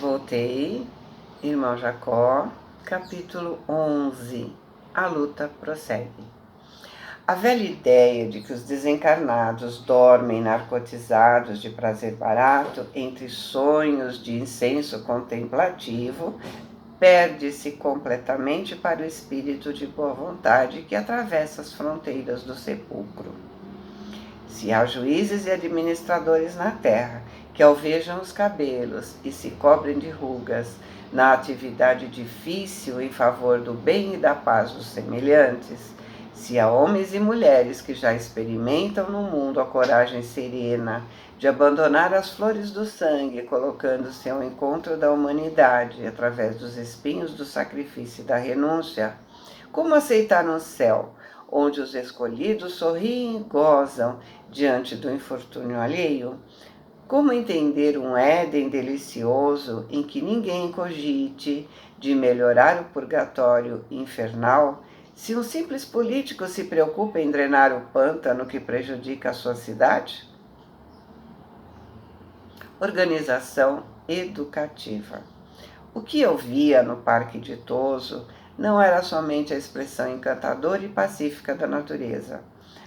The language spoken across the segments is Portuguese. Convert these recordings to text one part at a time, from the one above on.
Voltei, irmão Jacó, capítulo 11. A luta prossegue. A velha ideia de que os desencarnados dormem narcotizados de prazer barato entre sonhos de incenso contemplativo perde-se completamente para o espírito de boa vontade que atravessa as fronteiras do sepulcro. Se há juízes e administradores na terra que alvejam os cabelos e se cobrem de rugas na atividade difícil em favor do bem e da paz dos semelhantes, se há homens e mulheres que já experimentam no mundo a coragem serena de abandonar as flores do sangue, colocando-se ao encontro da humanidade através dos espinhos do sacrifício e da renúncia, como aceitar um céu onde os escolhidos sorriem e gozam diante do infortúnio alheio? Como entender um Éden delicioso em que ninguém cogite de melhorar o purgatório infernal, se um simples político se preocupa em drenar o pântano que prejudica a sua cidade? Organização educativa. O que eu via no Parque Ditoso não era somente a expressão encantadora e pacífica da natureza.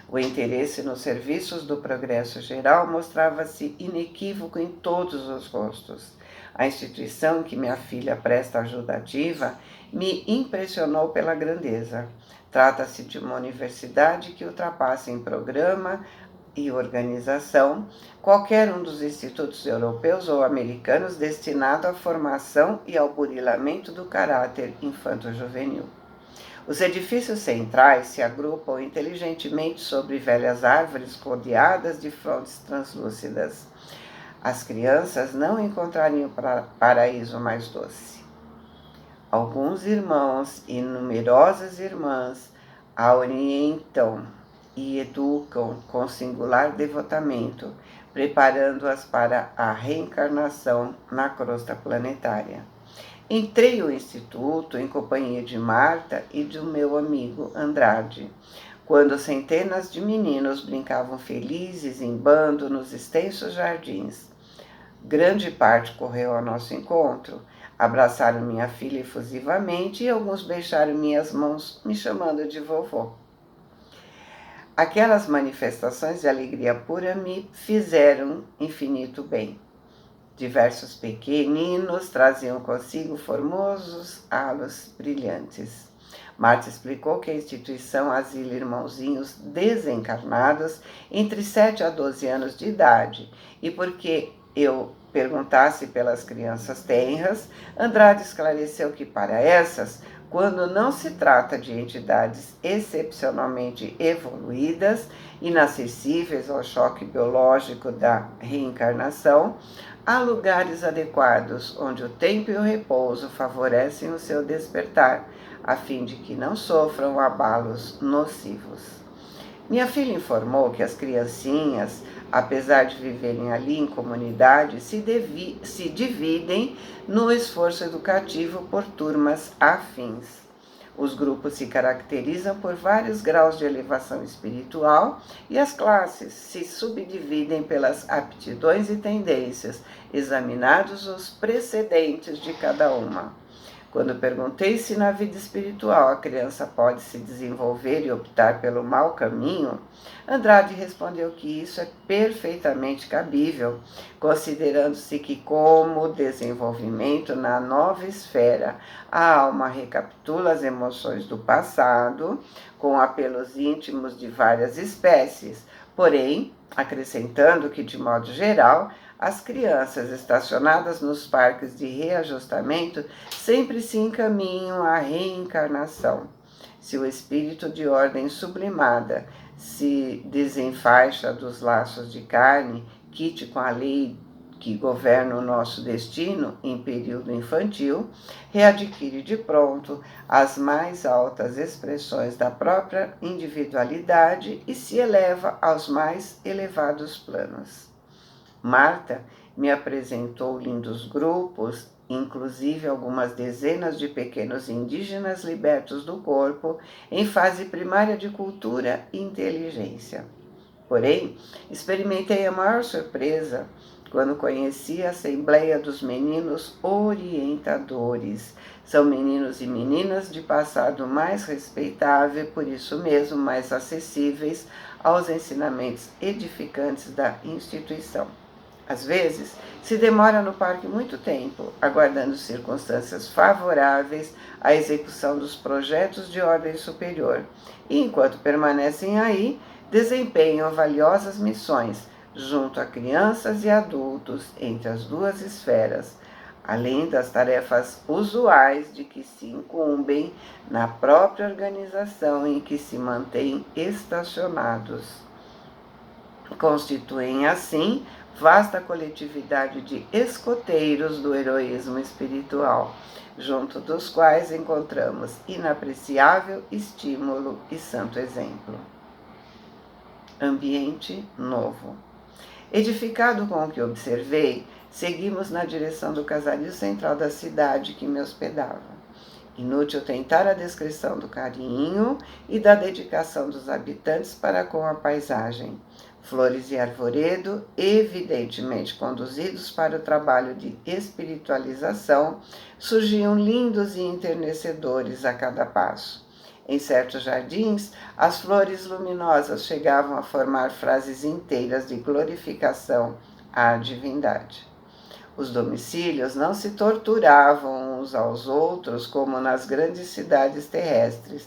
O interesse nos serviços do progresso geral mostrava-se inequívoco em todos os rostos. A instituição em que minha filha presta ajuda ativa me impressionou pela grandeza. Trata-se de uma universidade que ultrapassa em programa e organização qualquer um dos institutos europeus ou americanos destinado à formação e ao burilamento do caráter infanto-juvenil. Os edifícios centrais se agrupam inteligentemente sobre velhas árvores rodeadas de frondes translúcidas. As crianças não encontrariam paraíso mais doce. Alguns irmãos e numerosas irmãs a orientam e educam com singular devotamento, preparando-as para a reencarnação na crosta planetária. Entrei no instituto em companhia de Marta e do meu amigo Andrade, quando centenas de meninos brincavam felizes em bando nos extensos jardins. Grande parte correu ao nosso encontro, abraçaram minha filha efusivamente e alguns beijaram minhas mãos, me chamando de vovô. Aquelas manifestações de alegria pura me fizeram infinito bem. Diversos pequeninos traziam consigo formosos halos brilhantes. Marta explicou que a instituição asila irmãozinhos desencarnados entre 7 a 12 anos de idade, e porque eu perguntasse pelas crianças tenras, Andrade esclareceu que para essas, quando não se trata de entidades excepcionalmente evoluídas, inacessíveis ao choque biológico da reencarnação, há lugares adequados onde o tempo e o repouso favorecem o seu despertar, a fim de que não sofram abalos nocivos. Minha filha informou que as criancinhas, apesar de viverem ali em comunidade, se dividem no esforço educativo por turmas afins. Os grupos se caracterizam por vários graus de elevação espiritual e as classes se subdividem pelas aptidões e tendências, examinados os precedentes de cada uma. Quando perguntei se na vida espiritual a criança pode se desenvolver e optar pelo mau caminho, Andrade respondeu que isso é perfeitamente cabível, considerando-se que, como desenvolvimento na nova esfera, a alma recapitula as emoções do passado, com apelos íntimos de várias espécies, porém, acrescentando que, de modo geral, as crianças estacionadas nos parques de reajustamento sempre se encaminham à reencarnação. Se o espírito de ordem sublimada se desenfaixa dos laços de carne, quite com a lei que governa o nosso destino em período infantil, readquire de pronto as mais altas expressões da própria individualidade e se eleva aos mais elevados planos. Marta me apresentou lindos grupos, inclusive algumas dezenas de pequenos indígenas libertos do corpo, em fase primária de cultura e inteligência. Porém, experimentei a maior surpresa quando conheci a Assembleia dos Meninos Orientadores. São meninos e meninas de passado mais respeitável e, por isso mesmo, mais acessíveis aos ensinamentos edificantes da instituição. Às vezes, se demora no parque muito tempo, aguardando circunstâncias favoráveis à execução dos projetos de ordem superior. E enquanto permanecem aí, desempenham valiosas missões junto a crianças e adultos entre as duas esferas, além das tarefas usuais de que se incumbem na própria organização em que se mantêm estacionados. Constituem, assim, vasta coletividade de escoteiros do heroísmo espiritual, junto dos quais encontramos inapreciável estímulo e santo exemplo. Ambiente novo. Edificado com o que observei, seguimos na direção do casario central da cidade que me hospedava. Inútil tentar a descrição do carinho e da dedicação dos habitantes para com a paisagem. Flores e arvoredo, evidentemente conduzidos para o trabalho de espiritualização, surgiam lindos e enternecedores a cada passo. Em certos jardins, as flores luminosas chegavam a formar frases inteiras de glorificação à divindade. Os domicílios não se torturavam uns aos outros como nas grandes cidades terrestres.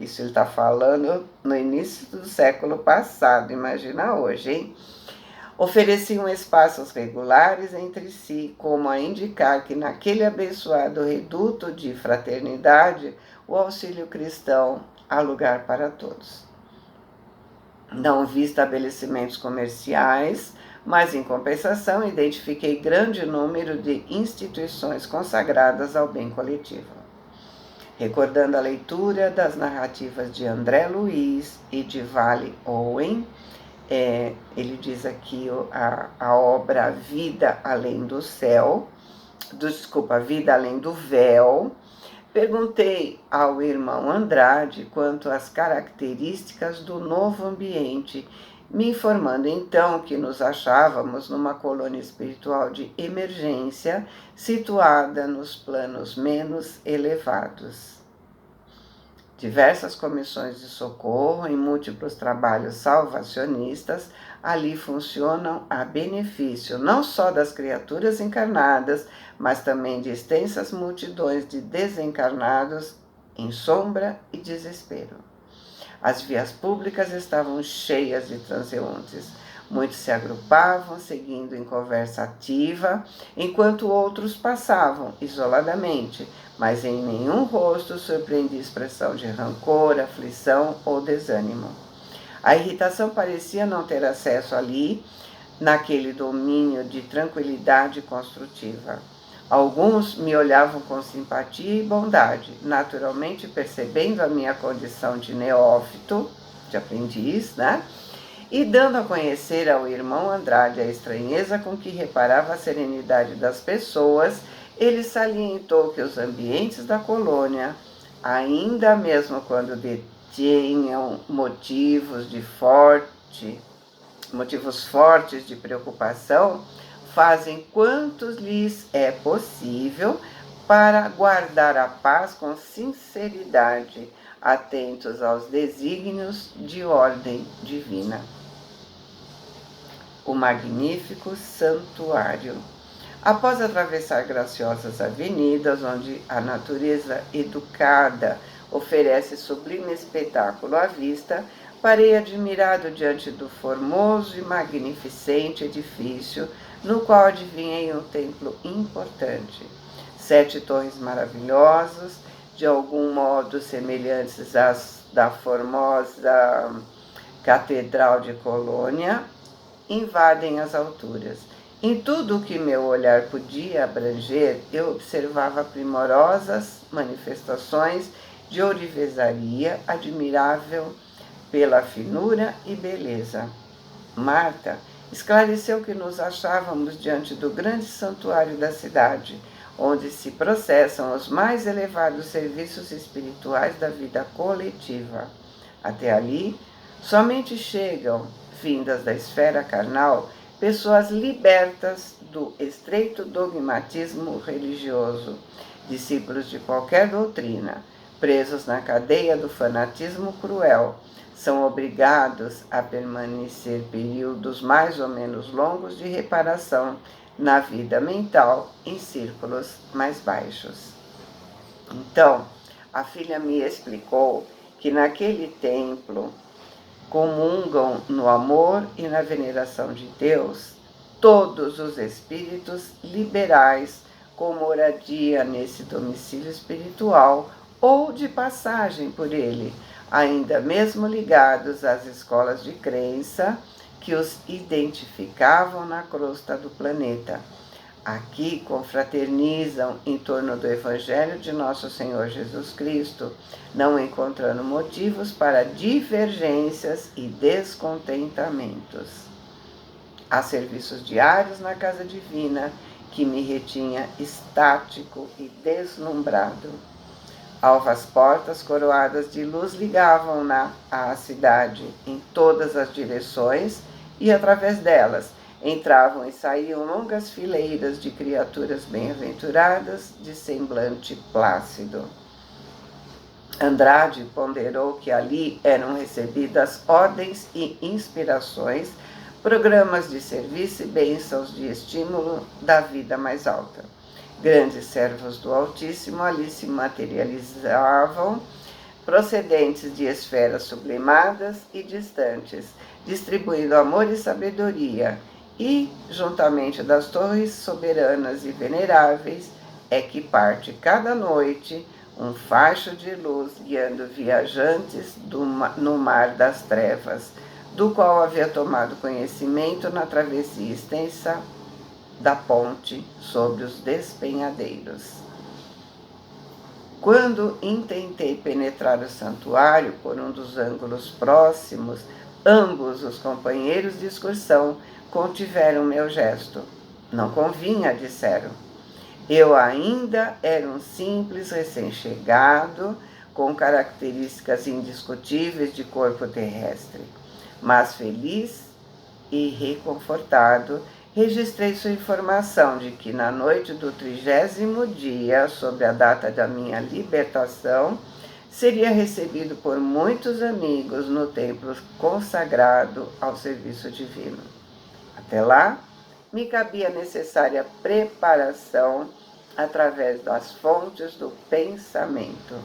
Isso ele está falando no início do século passado, imagina hoje, hein? Ofereciam espaços regulares entre si, como a indicar que naquele abençoado reduto de fraternidade, o auxílio cristão há lugar para todos. Não vi estabelecimentos comerciais, mas em compensação identifiquei grande número de instituições consagradas ao bem coletivo. Recordando a leitura das narrativas de André Luiz e de Vale Owen, ele diz aqui a obra Vida Além do Céu, Vida Além do Véu. Perguntei ao irmão Andrade quanto às características do novo ambiente, me informando então que nos achávamos numa colônia espiritual de emergência, situada nos planos menos elevados. Diversas comissões de socorro em múltiplos trabalhos salvacionistas ali funcionam a benefício não só das criaturas encarnadas, mas também de extensas multidões de desencarnados em sombra e desespero. As vias públicas estavam cheias de transeuntes. Muitos se agrupavam, seguindo em conversa ativa, enquanto outros passavam isoladamente, mas em nenhum rosto surpreendia expressão de rancor, aflição ou desânimo. A irritação parecia não ter acesso ali, naquele domínio de tranquilidade construtiva. Alguns me olhavam com simpatia e bondade, naturalmente percebendo a minha condição de neófito, de aprendiz, né? E dando a conhecer ao irmão Andrade a estranheza com que reparava a serenidade das pessoas, ele salientou que os ambientes da colônia, ainda mesmo quando detinham motivos fortes de preocupação, fazem quantos lhes é possível para guardar a paz com sinceridade, atentos aos desígnios de ordem divina. O magnífico santuário. Após atravessar graciosas avenidas, onde a natureza educada oferece sublime espetáculo à vista, parei admirado diante do formoso e magnificente edifício, no qual adivinhei um templo importante. 7 torres maravilhosas, de algum modo semelhantes às da formosa Catedral de Colônia, invadem as alturas. Em tudo o que meu olhar podia abranger, eu observava primorosas manifestações de ourivesaria admirável pela finura e beleza. Marta esclareceu que nos achávamos diante do grande santuário da cidade, onde se processam os mais elevados serviços espirituais da vida coletiva. Até ali, somente chegam, vindas da esfera carnal, pessoas libertas do estreito dogmatismo religioso, discípulos de qualquer doutrina, presos na cadeia do fanatismo cruel, são obrigados a permanecer períodos mais ou menos longos de reparação na vida mental em círculos mais baixos. Então, a filha me explicou que naquele templo comungam no amor e na veneração de Deus todos os espíritos liberais com moradia nesse domicílio espiritual ou de passagem por ele, ainda mesmo ligados às escolas de crença que os identificavam na crosta do planeta. Aqui confraternizam em torno do Evangelho de Nosso Senhor Jesus Cristo, não encontrando motivos para divergências e descontentamentos. Há serviços diários na Casa Divina que me retinha estático e deslumbrado. Alvas portas coroadas de luz ligavam-na à cidade em todas as direções e, através delas, entravam e saíam longas fileiras de criaturas bem-aventuradas de semblante plácido. Andrade ponderou que ali eram recebidas ordens e inspirações, programas de serviço e bênçãos de estímulo da vida mais alta. Grandes servos do Altíssimo ali se materializavam, procedentes de esferas sublimadas e distantes, distribuindo amor e sabedoria, e, juntamente das torres soberanas e veneráveis, é que parte cada noite um facho de luz guiando viajantes no mar das trevas, do qual havia tomado conhecimento na travessia extensa da ponte sobre os despenhadeiros. Quando intentei penetrar o santuário por um dos ângulos próximos, ambos os companheiros de excursão contiveram meu gesto. Não convinha, disseram. Eu ainda era um simples recém-chegado, com características indiscutíveis de corpo terrestre, mas feliz e reconfortado, registrei sua informação de que na noite do 30º dia, sobre a data da minha libertação, seria recebido por muitos amigos no templo consagrado ao serviço divino. Até lá, me cabia a necessária preparação através das fontes do pensamento.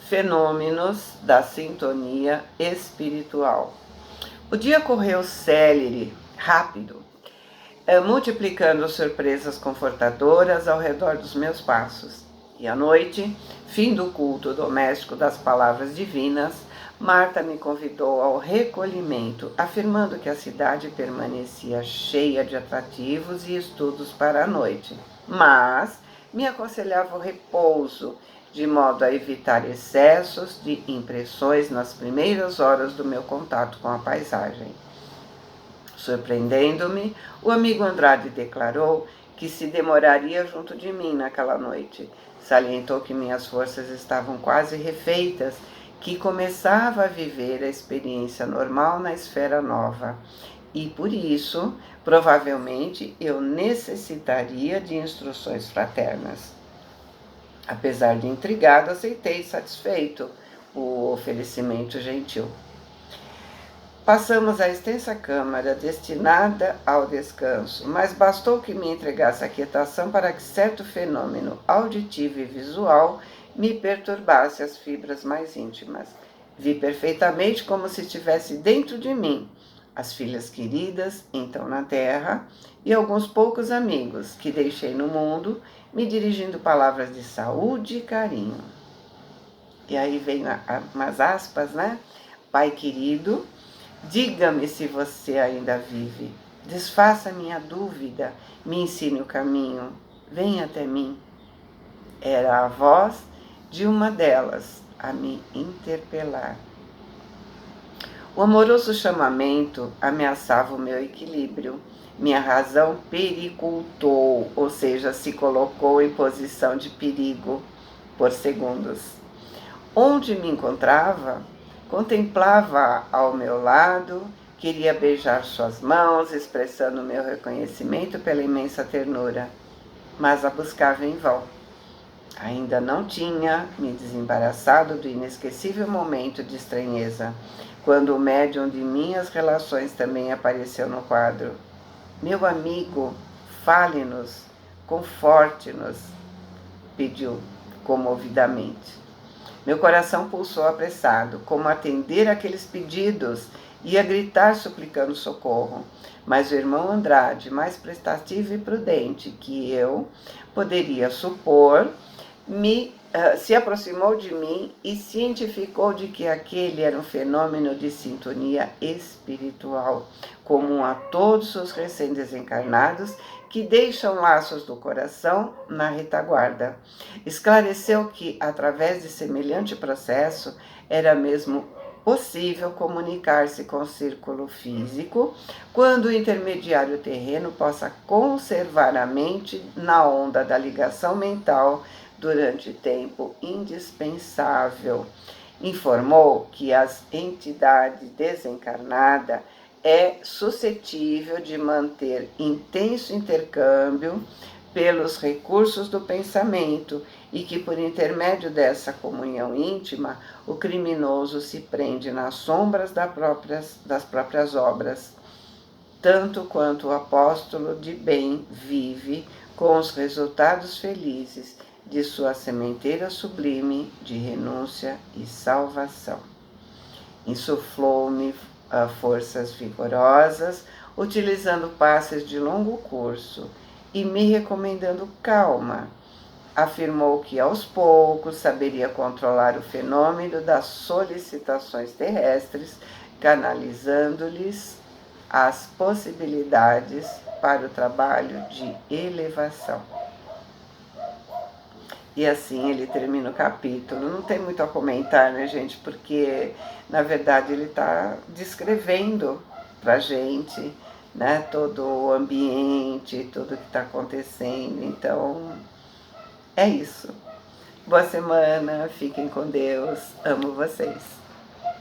Fenômenos da sintonia espiritual. O dia correu célere, rápido, multiplicando surpresas confortadoras ao redor dos meus passos. E à noite, fim do culto doméstico das palavras divinas, Marta me convidou ao recolhimento, afirmando que a cidade permanecia cheia de atrativos e estudos para a noite, mas me aconselhava o repouso, de modo a evitar excessos de impressões nas primeiras horas do meu contato com a paisagem. Surpreendendo-me, o amigo Andrade declarou que se demoraria junto de mim naquela noite. Salientou que minhas forças estavam quase refeitas, que começava a viver a experiência normal na esfera nova. E por isso, provavelmente, eu necessitaria de instruções fraternas. Apesar de intrigado, aceitei satisfeito o oferecimento gentil. Passamos a extensa câmara destinada ao descanso, mas bastou que me entregasse a quietação para que certo fenômeno auditivo e visual me perturbasse as fibras mais íntimas. Vi perfeitamente como se estivesse dentro de mim as filhas queridas, então na terra, e alguns poucos amigos que deixei no mundo, me dirigindo palavras de saúde e carinho. E aí vem umas aspas, né? Pai querido, diga-me se você ainda vive. Desfaça minha dúvida, me ensine o caminho. Venha até mim. Era a voz de uma delas a me interpelar. O amoroso chamamento ameaçava o meu equilíbrio. Minha razão pericultou, ou seja, se colocou em posição de perigo por segundos. Onde me encontrava, Contemplava ao meu lado, queria beijar suas mãos, expressando meu reconhecimento pela imensa ternura, mas a buscava em vão. Ainda não tinha me desembaraçado do inesquecível momento de estranheza, quando o médium de minhas relações também apareceu no quadro. Meu amigo, fale-nos, conforte-nos, pediu comovidamente. Meu coração pulsou apressado, como atender aqueles pedidos, ia gritar suplicando socorro. Mas o irmão Andrade, mais prestativo e prudente que eu poderia supor, se aproximou de mim e cientificou de que aquele era um fenômeno de sintonia espiritual, comum a todos os recém-desencarnados que deixam laços do coração na retaguarda. Esclareceu que, através de semelhante processo, era mesmo possível comunicar-se com o círculo físico, quando o intermediário terreno possa conservar a mente na onda da ligação mental durante tempo indispensável. Informou que as entidades desencarnadas é suscetível de manter intenso intercâmbio pelos recursos do pensamento e que, por intermédio dessa comunhão íntima, o criminoso se prende nas sombras das próprias obras, tanto quanto o apóstolo de bem vive com os resultados felizes de sua sementeira sublime de renúncia e salvação. Insuflou-me forças vigorosas, utilizando passes de longo curso e me recomendando calma. Afirmou que aos poucos saberia controlar o fenômeno das solicitações terrestres, canalizando-lhes as possibilidades para o trabalho de elevação. E assim ele termina o capítulo. Não tem muito a comentar, né, gente? Porque, na verdade, ele está descrevendo para a gente, né, todo o ambiente, tudo que está acontecendo. Então, é isso. Boa semana, fiquem com Deus. Amo vocês.